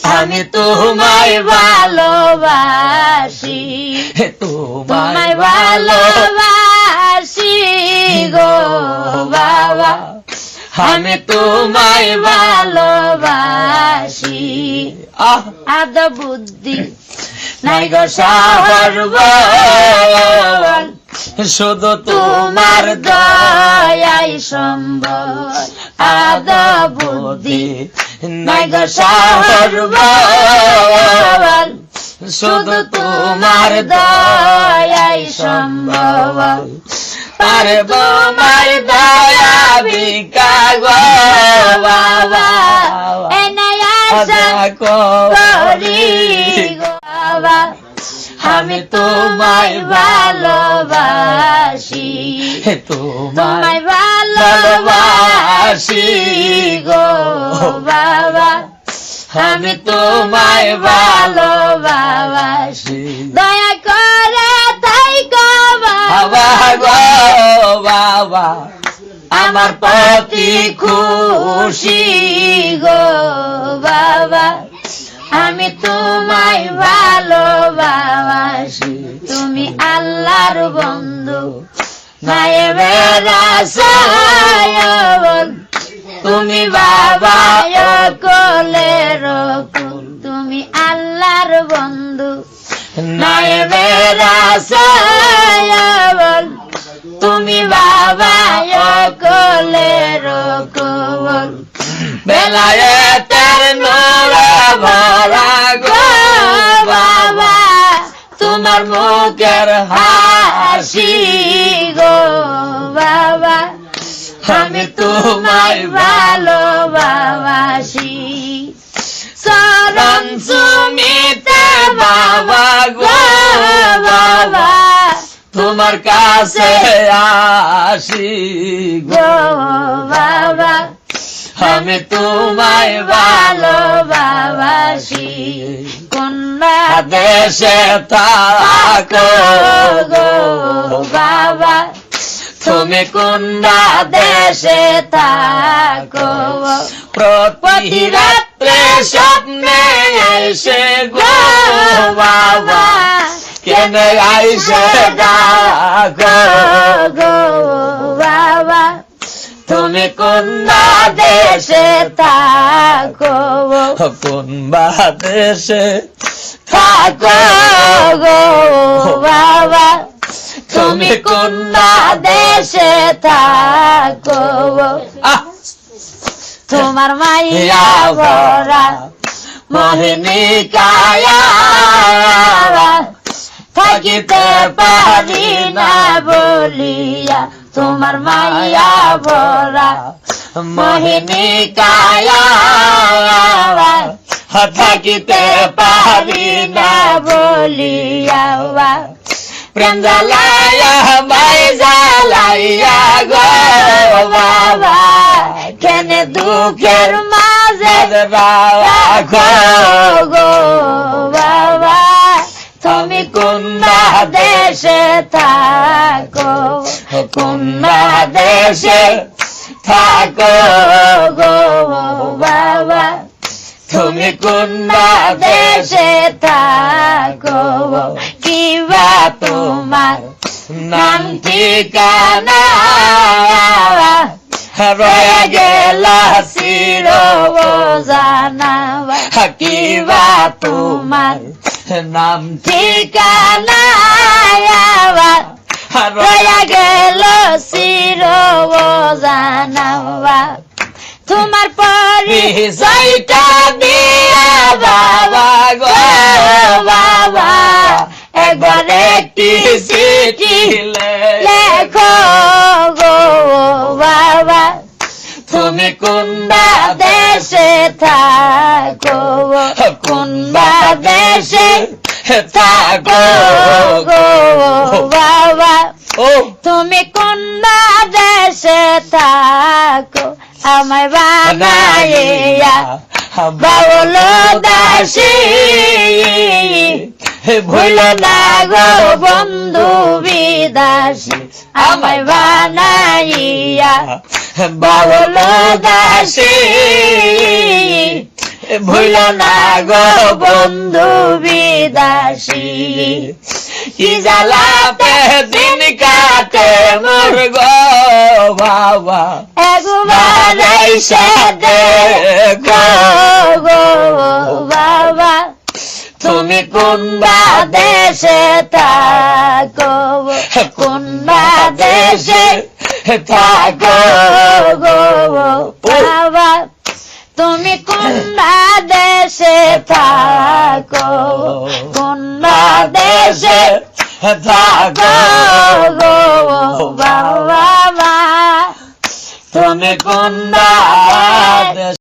আমি তোমায় ভালোবাসি, তোমায় ভালোবাসি গো বাবা, আমি তোমায় ভালোবাসি। আদ বুদ্ধি নাই গো সর্বল, শুধু তোমার দয়াই সম্বল। আদ বুদ্ধি নাই গো সর্বল, শুধু তোমার দয়াই সম্বল। আরে তোমার দয়া ভিক্ষা গো বাবা, এনে আশা করি গো বাবা, আমি তোমায় ভালোবাসি, তোমায় ভালোবাসি গো বাবা, আমি তোমায় ভালোবাসি। দয়া করে তাই গো বাবা গো বাবা, আমার প্রতি খুশি গো বাবা, আমি তোমায় ভালোবাসি। তুমি আল্লাহর বন্ধু, নায়েবের রাসূল, তুমি বাবা কোলের কুল। তুমি আল্লাহর বন্ধু, নায়েবের রাসূল, তুমি বাবা কোলের কুল। বেলায়েতের নূরে ভরা গো বাবা, তোমার মুখের হাসি গো বাবা, আমি তোমায় ভালোবাসি। চরণ চুমিতে বাবা গো বাবা, তোমার কাছে আসি গো বাবা, আমি তোমায় ভালোবাসি। কোন দেশে থাকো গো বাবা, তুমি কোন দেশে থাকো, প্রতি রাত্রে স্বপ্নে এসে গো বাবা, কেন আইসে ডাকো গো বাবা, তুমি কোন দেশে থাকো, কোন দেশে থাকো গো বাবা, তুমি কোন দেশে থাকো। তোমার মাইয়া ভরা মোহিনী কায়া, থাকিতে পারি না বলিয়া, তোমার মাইয়া ভরা মোহিনী কায়া, থাকিতে পারি না বলিয়া। প্রেম জ্বালাইয়া মাই জ্বালাইয়া গো বাবা, কেন দুঃখের মাঝে রাখো গো বাবা, তুমি কোন দেশে থাকো, কোন দেশে থাকো গো বাবা, তুমি কোন দেশে থাকো। কিবা তোমার নাম ঠিকানা, রয়ে গেল চির অজানা। কিবা তোমার নাম ঠিকানা, রয়ে গেল চির অজানা। তোমার পরিচয়টা দিয়া বাবা গো বাবা, একবার একটি চিঠি লেখো গো বাবা, তুমি কোন দেশে থাকো, কোন দেশে থাকো গো বাবা, তুমি কোন দেশে থাকো। আমায় বানাইয়া বাউল দাসী, ভুল না গো বন্ধু বিদাসী। আমায় বানাইয়া বাউল দাসী, ভুল না গো বন্ধু বিদাসী কি জ্বালাতে দিন কাটে মোর গো বাবা একবার এসে দেখো গো বাবা তুমি কোন দেশে থাকো কোন দেশে থাকো গো বাবা তুমি কোন দেশে থাকো কোন দেশে থাকো গো বাবা তুমি কোন